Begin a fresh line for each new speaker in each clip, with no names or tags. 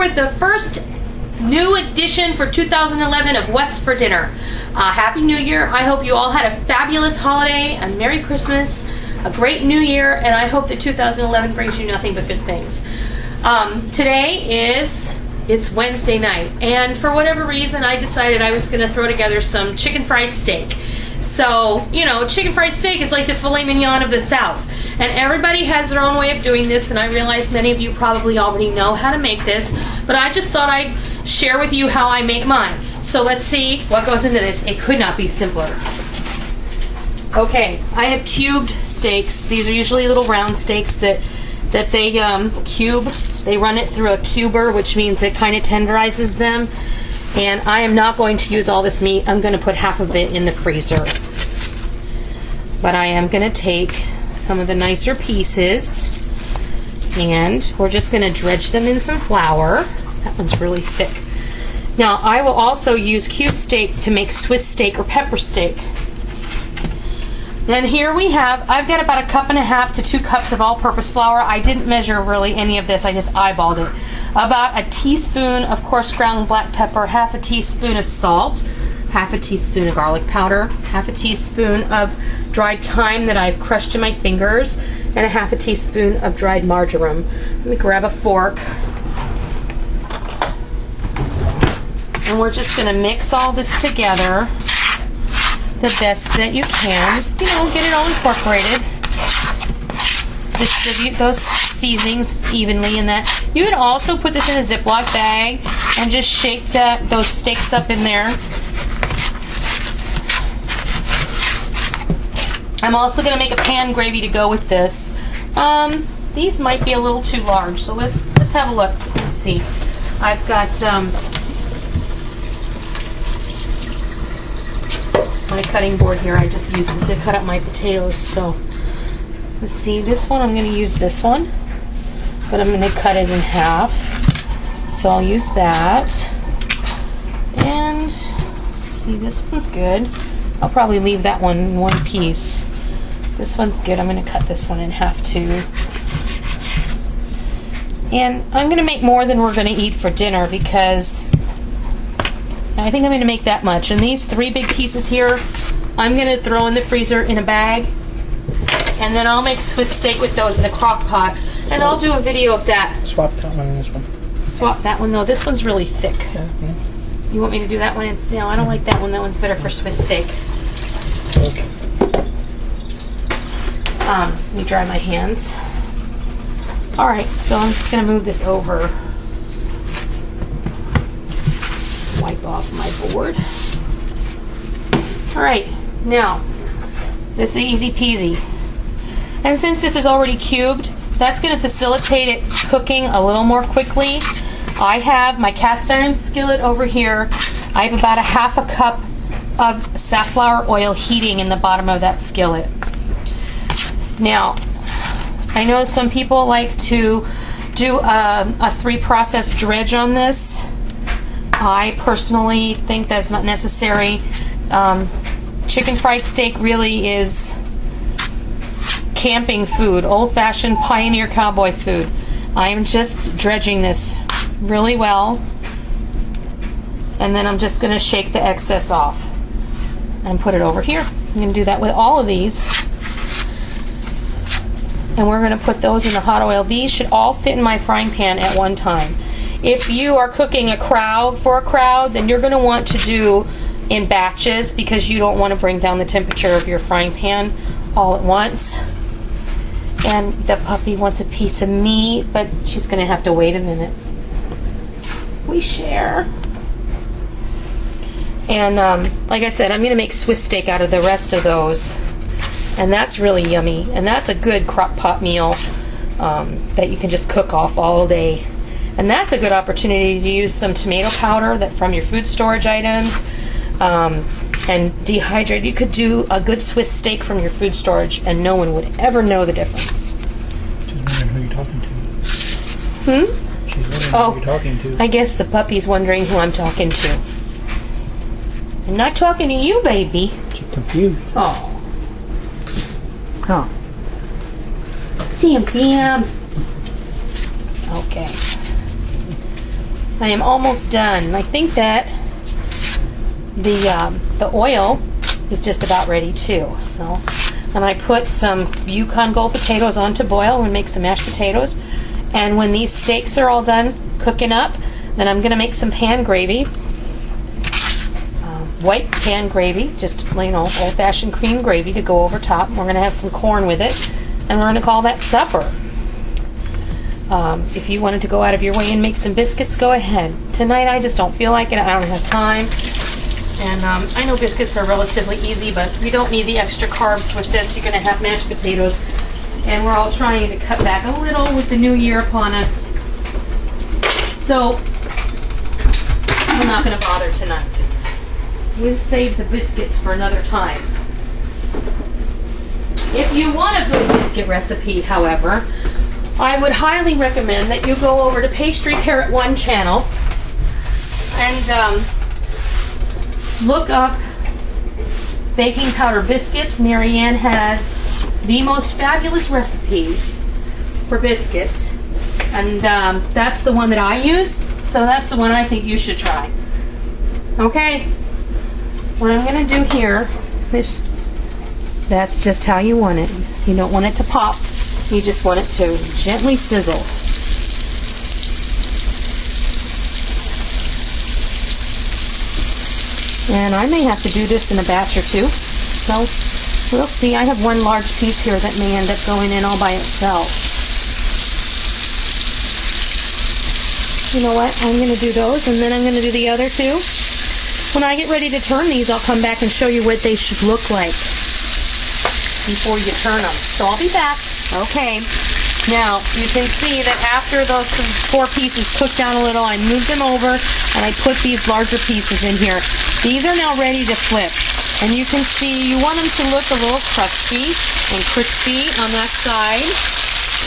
with the first new edition for 2011 of What's for Dinner. Happy New Year. I hope you all had a fabulous holiday, a Merry Christmas, a great New Year, and I hope that 2011 brings you nothing but good things. Today it's Wednesday night, and for whatever reason I decided I was going to throw together some chicken fried steak. So, you know, chicken fried steak is like the filet mignon of the South. And everybody has their own way of doing this, and I realize many of you probably already know how to make this, but I just thought I'd share with you how I make mine. So let's see what goes into this. It could not be simpler. Okay, I have cubed steaks. These are usually little round steaks that they cube. They run it through a cuber, which means it kind of tenderizes them. And I am not going to use all this meat. I'm going to put half of it in the freezer. But I am going to take some of the nicer pieces, and we're just going to dredge them in some flour. That one's really thick. Now, I will also use cube steak to make Swiss steak or pepper steak. Then here we have, I've got about 1.5 cups to 2 cups of all-purpose flour. I didn't measure really any of this, I just eyeballed it. About a teaspoon of coarse ground black pepper, half a teaspoon of salt, half a teaspoon of garlic powder, half a teaspoon of dried thyme that I've crushed in my fingers, and a half a teaspoon of dried marjoram. Let me grab a fork. And we're just going to mix all this together the best that you can. Just, you know, get it all incorporated. Distribute those seasonings evenly in that. You can also put this in a Ziploc bag and just shake those steaks up in there. I'm also going to make a pan gravy to go with this. These might be a little too large, so let's have a look. Let's see. I've got my cutting board here. I just used it to cut up my potatoes. So let's see. This one, I'm going to use this one, but I'm going to cut it in half. So I'll use that. And let's see, this one's good. I'll probably leave that one in one piece. This one's good. I'm going to cut this one in half too. And I'm going to make more than we're going to eat for dinner because I think I'm going to make that much. And these 3 big pieces here, I'm going to throw in the freezer in a bag. And then I'll make Swiss steak with those in the crock pot. And I'll do a video of that.
Swap that one and this one.
Swap that one though. This one's really thick.
Yeah.
You want me to do that one instead? No, I don't like that one. That one's better for Swiss steak.
Okay.
Let me dry my hands. Alright, so I'm just going to move this over. Wipe off my board. Alright, now, this is easy peasy. And since this is already cubed, that's going to facilitate it cooking a little more quickly. I have my cast iron skillet over here. I have about 1/2 cup of safflower oil heating in the bottom of that skillet. Now, I know some people like to do a 3-process dredge on this. I personally think that's not necessary. Chicken fried steak really is camping food, old-fashioned pioneer cowboy food. I'm just dredging this really well, and then I'm just going to shake the excess off and put it over here. I'm going to do that with all of these. And we're going to put those in the hot oil. These should all fit in my frying pan at one time. If you are cooking for a crowd, then you're going to want to do in batches because you don't want to bring down the temperature of your frying pan all at once. And the puppy wants a piece of meat, but she's going to have to wait a minute. We share. And like I said, I'm going to make Swiss steak out of the rest of those. And that's really yummy. And that's a good crock pot meal that you can just cook off all day. And that's a good opportunity to use some tomato powder from your food storage items and dehydrate. You could do a good Swiss steak from your food storage and no one would ever know the difference.
She's wondering who you're talking to. She's wondering who you're talking to.
I guess the puppy's wondering who I'm talking to. I'm not talking to you, baby.
She's confused.
Oh.
Huh.
See him. Okay. I am almost done. I think that the oil is just about ready too. So, and I put some Yukon Gold potatoes on to boil and make some mashed potatoes. And when these steaks are all done cooking up, then I'm going to make some pan gravy. White pan gravy, just old-fashioned cream gravy to go over top. We're going to have some corn with it, and we're going to call that supper. If you wanted to go out of your way and make some biscuits, go ahead. Tonight I just don't feel like it. I don't have time. And I know biscuits are relatively easy, but you don't need the extra carbs with this. You're going to have mashed potatoes. And we're all trying to cut back a little with the new year upon us. So I'm not going to bother tonight. We'll save the biscuits for another time. If you want a good biscuit recipe, however, I would highly recommend that you go over to Pastry Parrot 1 channel and look up baking powder biscuits. Marianne has the most fabulous recipe for biscuits, and that's the one that I use, so that's the one I think you should try. Okay, what I'm going to do here is, that's just how you want it. You don't want it to pop, you just want it to gently sizzle. And I may have to do this in a batch or two, so we'll see. I have one large piece here that may end up going in all by itself. You know what? I'm going to do those, and then I'm going to do the other two. When I get ready to turn these, I'll come back and show you what they should look like before you turn them. So I'll be back. Okay. Now, you can see that after those 4 pieces cooked down a little, I moved them over, and I put these larger pieces in here. These are now ready to flip. And you can see you want them to look a little crusty and crispy on that side.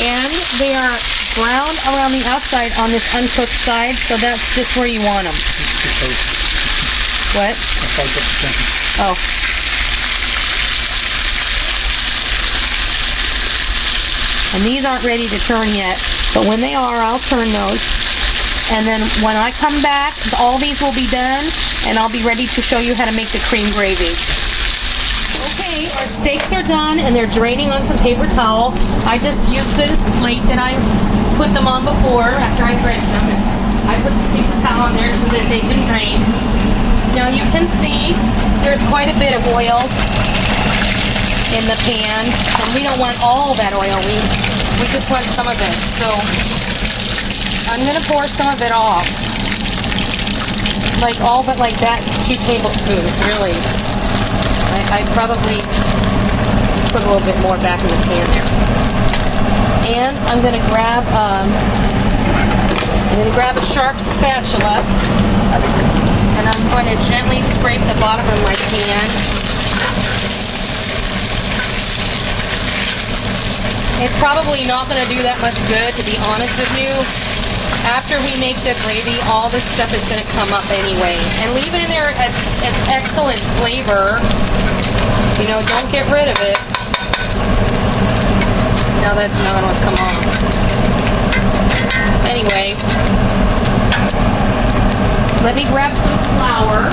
And they are brown around the outside on this uncooked side, so that's just where you want them. What? Oh. And these aren't ready to turn yet, but when they are, I'll turn those. And then when I come back, all these will be done, and I'll be ready to show you how to make the cream gravy. Okay, our steaks are done, and they're draining on some paper towel. I just used the plate that I put them on before, after I dredged them. I put some paper towel on there so that they can drain. Now you can see there's quite a bit of oil in the pan, and we don't want all that oil. We just want some of it. So I'm going to pour some of it off. Like all but like that, 2 tablespoons, really. I probably put a little bit more back in the pan there. And I'm going to grab a sharp spatula, and I'm going to gently scrape the bottom of my pan. It's probably not going to do that much good, to be honest with you. After we make the gravy, all this stuff is going to come up anyway. And leave it in there. It's excellent flavor. You know, don't get rid of it. Now that's another one come on. Anyway, let me grab some flour.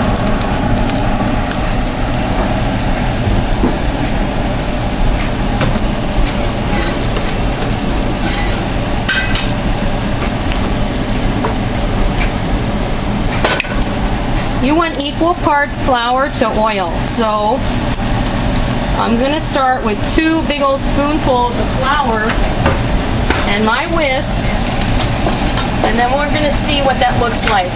You want equal parts flour to oil, so I'm going to start with 2 big old spoonfuls of flour and my whisk, and then we're going to see what that looks like.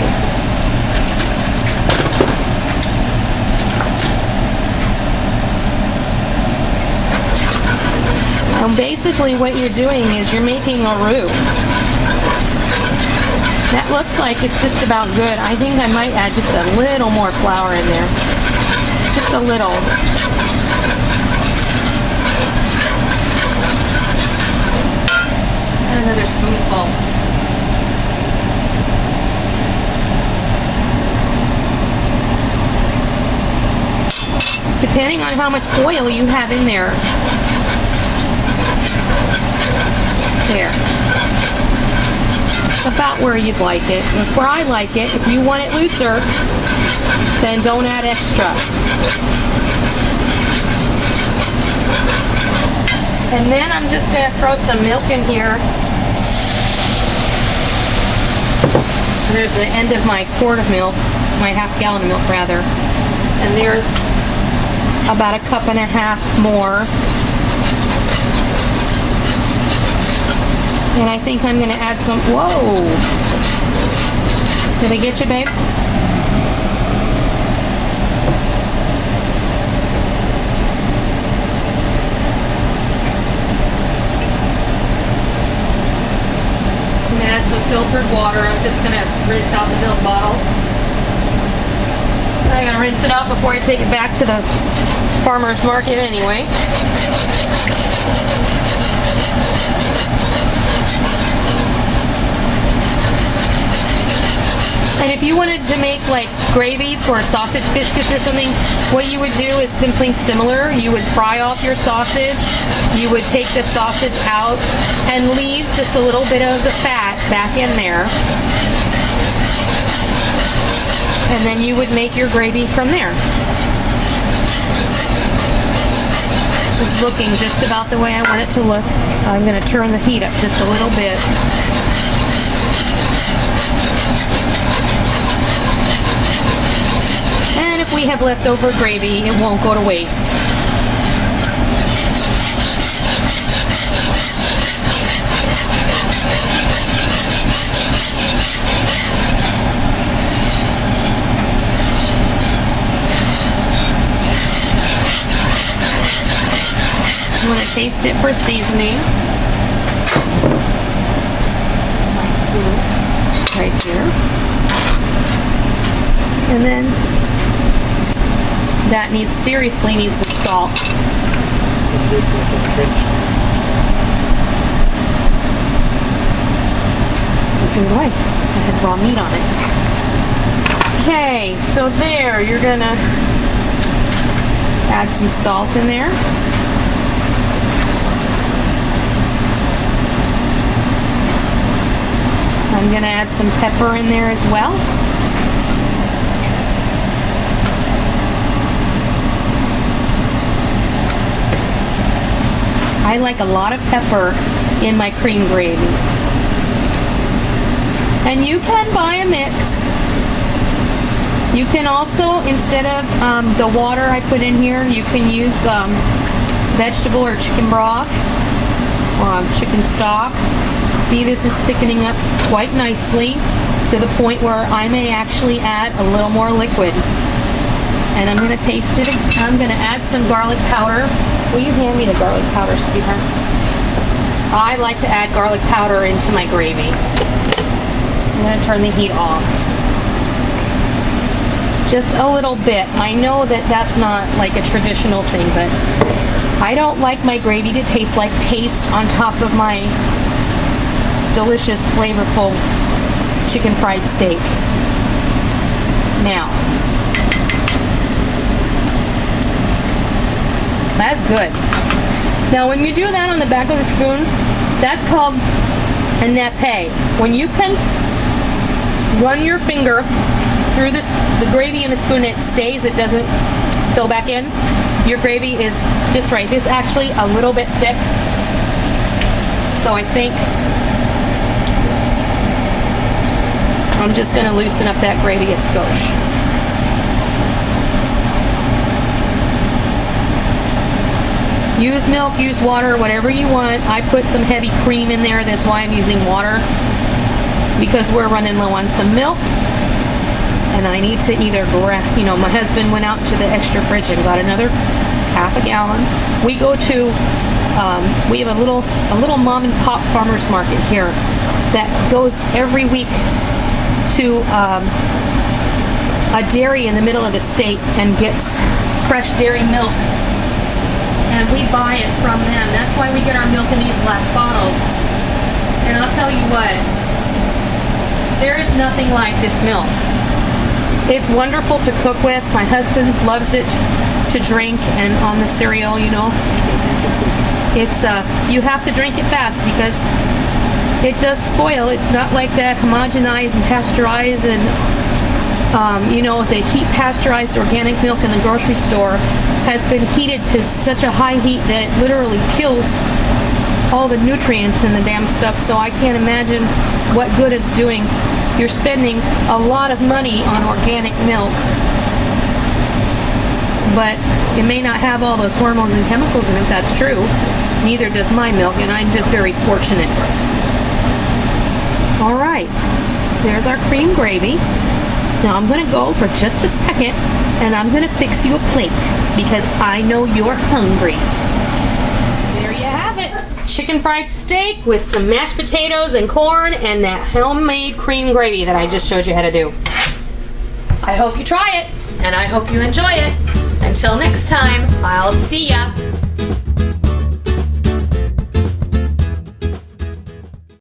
And basically what you're doing is you're making a roux. That looks like it's just about good. I think I might add just a little more flour in there. Just a little. And another spoonful. Depending on how much oil you have in there. There. about where you'd like it. That's where I like it. If you want it looser, then don't add extra. And then I'm just going to throw some milk in here. There's the end of my quart of milk, my half gallon of milk rather. And there's about a cup and a half more. And I think I'm going to add some, whoa. Did I get you, babe? I'm going to add some filtered water. I'm just going to rinse out the milk bottle. I'm going to rinse it out before I take it back to the farmer's market anyway. And if you wanted to make like gravy for sausage biscuits or something, what you would do is simply similar. You would fry off your sausage, you would take the sausage out and leave just a little bit of the fat back in there. And then you would make your gravy from there. It's looking just about the way I want it to look. I'm going to turn the heat up just a little bit. And if we have leftover gravy, it won't go to waste. I'm going to taste it for seasoning. My spoon right here. And then that seriously needs some salt. If you like, I had raw meat on it. Okay, so there, you're gonna add some salt in there. I'm going to add some pepper in there as well. I like a lot of pepper in my cream gravy. And you can buy a mix. You can also, instead of the water I put in here, you can use vegetable or chicken broth or chicken stock. See, this is thickening up quite nicely to the point where I may actually add a little more liquid. And I'm going to taste it. I'm going to add some garlic powder. Will you hand me the garlic powder, sweetheart? I like to add garlic powder into my gravy. I'm going to turn the heat off. Just a little bit. I know that that's not like a traditional thing, but I don't like my gravy to taste like paste on top of my delicious, flavorful chicken fried steak. Now, that's good. Now, when you do that on the back of the spoon, that's called a nappe. When you can run your finger through the gravy in the spoon, it stays, it doesn't fill back in. Your gravy is just right. This is actually a little bit thick, so I think I'm just going to loosen up that gravy a skosh. Use milk, use water, whatever you want. I put some heavy cream in there. That's why I'm using water, because we're running low on some milk. And I need to either grab, my husband went out to the extra fridge and got another half a gallon. We go to, we have a little mom and pop farmer's market here that goes every week to a dairy in the middle of the state and gets fresh dairy milk, and we buy it from them. That's why we get our milk in these glass bottles. And I'll tell you what, there is nothing like this milk. It's wonderful to cook with. My husband loves it to drink, and on the cereal, it's you have to drink it fast, because it does spoil. It's not like that homogenized and pasteurized and the heat pasteurized organic milk in the grocery store has been heated to such a high heat that it literally kills all the nutrients in the damn stuff, so I can't imagine what good it's doing. You're spending a lot of money on organic milk, but it may not have all those hormones and chemicals in it. That's true. Neither does my milk, and I'm just very fortunate. All right, there's our cream gravy. Now I'm going to go for just a second, and I'm going to fix you a plate because I know you're hungry. There you have it. Chicken fried steak with some mashed potatoes and corn and that homemade cream gravy that I just showed you how to do. I hope you try it, and I hope you enjoy it. Until next time, I'll see ya.